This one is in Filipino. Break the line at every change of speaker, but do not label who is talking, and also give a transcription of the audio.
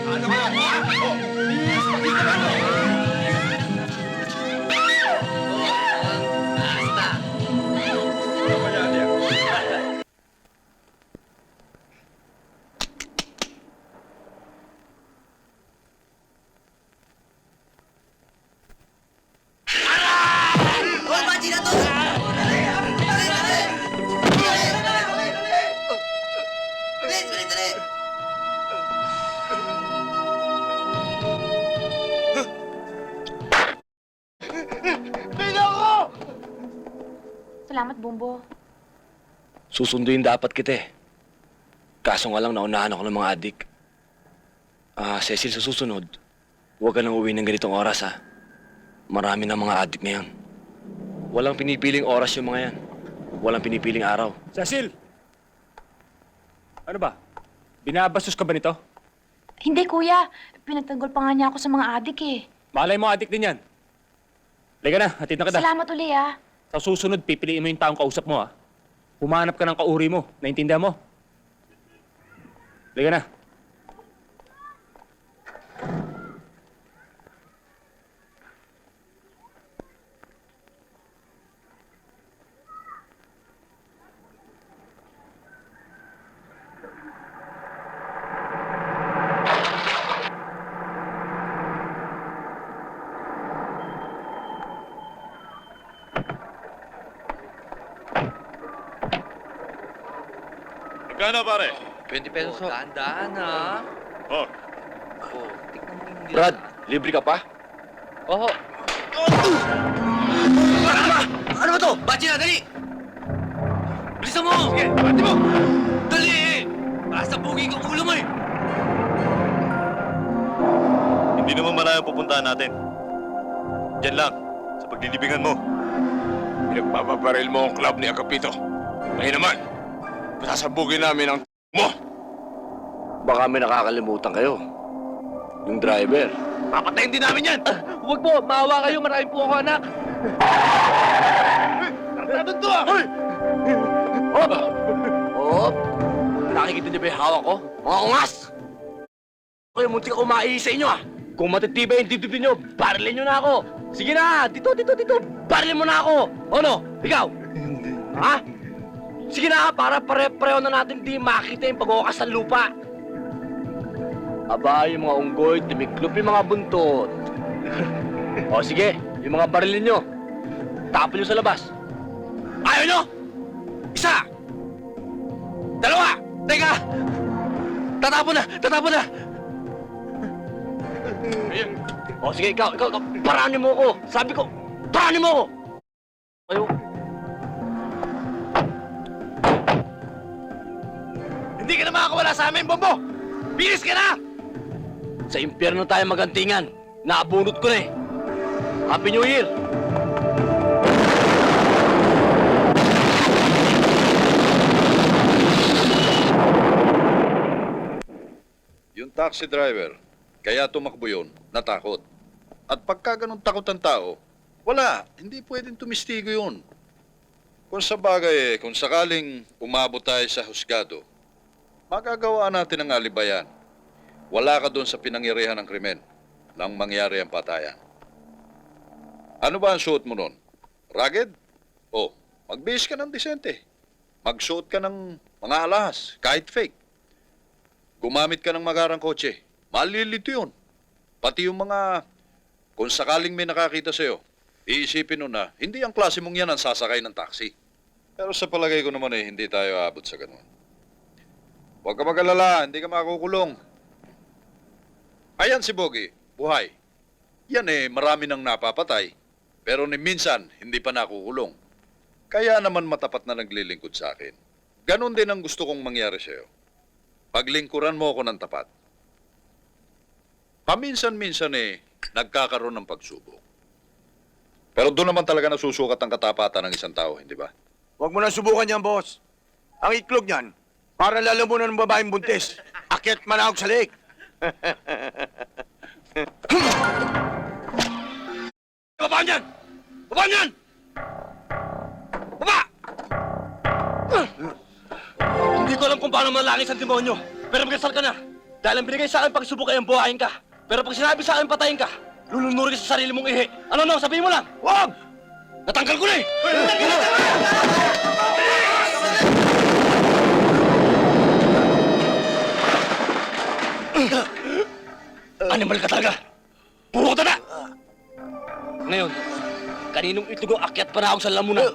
Ano ba? Oh, bilis, pati ka lang.
Basta.
Ano ba yan?
Hoy, Pachi na to! Bilis, bilis, bilis!
Salamat, Bumbo.
Susunduin dapat kita eh. Kaso nga lang naunahan ako ng mga adik. Cecil, sa susunod, huwag ka nang uwi ng ganitong oras ha. Marami na mga adik ngayon. Walang pinipiling oras yung mga yan. Walang pinipiling araw.
Cecil! Ano ba? Binabastos ka ba nito?
Hindi, kuya. Pinagtanggol pa nga niya ako sa mga adik eh.
Malay mo, adik din yan. Liga na, hatid na kita.
Salamat uli, ah.
Sa susunod, pipiliin mo yung taong kausap mo, ha? Humanap ka ng kauri mo. Naintindihan mo? Liga na.
Magkano, pare?
20 pesos ho.
Dahan-dahan, ha?
Oh.
Oh, tignan mo yung
Brad, libre ka pa?
Oo. Ano ba to? Pachi na, dali! Bilisan mo!
Sige, pati mo!
Dali! Basta bugi kang ulo mo eh!
Hindi naman malayo pupuntahan natin. Diyan lang, sa paglilibingan mo.
Pinagpapabaril mo ang club ni Agapito. Ngayon naman, pasasabugin namin ang mo.
Baka may nakakalimutan kayo. Yung driver.
Papatayin din namin yan!
Huwag po! Maawa kayo! Marami po ako anak!
Tartado to ah! Hoy!
Hop! Hop! Nakikita niyo ba yung hawak ko? Mga ungas! Kayo, muntik ako maii sa inyo ah! Kung matitibay yung dibdib niyo, barilin niyo na ako! Sige na! Dito! Barilin mo na ako! Ano? Ikaw? Ha? Sige na, para pare-pareho na natin di makita yung pag-ukas ng lupa. Aba, yung mga unggoy, tumiklop yung mga buntot. O sige, yung mga barilin nyo, tapon nyo sa labas. Ayaw nyo? Isa! Dalawa! Teka! Tatapon na!
Ayan.
O sige, ikaw, paranin mo ako. Sabi ko, paranin mo ako. Ayaw.
Hindi ka na makakawala sa amin, Bombo! Bilis ka na!
Sa impyerno tayo magantingan. Naabunot ko na eh. Happy New Year!
Yung taxi driver, kaya tumakbo yun, natakot. At pagka ganun takot ang tao, wala, hindi pwedeng tumistigo yun. Kung sa bagay kung sakaling umabot tayo sa husgado, magagawa natin ang alibayan. Wala ka doon sa pinangyarihan ng krimen nang mangyari ang patayan. Ano ba ang suot mo nun? Rugged? O, magbihis ka ng disente. Magsuot ka ng mga alahas, kahit fake. Gumamit ka ng magarang kotse. Malilito yun. Pati yung mga, kung sakaling may nakakita sa'yo, iisipin nun na, hindi ang klase mong yan ang sasakay ng taxi. Pero sa palagay ko naman hindi tayo aabot sa ganun. Huwag ka mag-alala, hindi ka makukulong. Ayan si Bogie, buhay. Yan marami nang napapatay. Pero ni minsan, hindi pa nakukulong. Kaya naman matapat na naglilingkod sa akin. Ganon din ang gusto kong mangyari sa'yo. Paglingkuran mo ako ng tapat. Paminsan-minsan nagkakaroon ng pagsubok. Pero doon naman talaga nasusukat ang katapatan ng isang tao, hindi ba?
Huwag mo na subukan yan, boss. Ang iklog niyan, para lalamunan ng babaeng buntis. Akyat manahog sa leeg.
Baba niyan! Baba niyan! Baba! Hindi ko alam kung paano malangis ang demonyo. Pero magkasal ka na. Dahil ang binigay sa akin pagsubok ay ang buhayin ka. Pero pag sinabi sa akin patayin ka, lulunuri ka sa sarili mong ihi. Ano, sabihin mo lang. Wag! Natanggal ko na eh! Animal ka talaga! Puro ka na! Ngayon, kaninong itlog ang akyat pa na ako sa lamunan?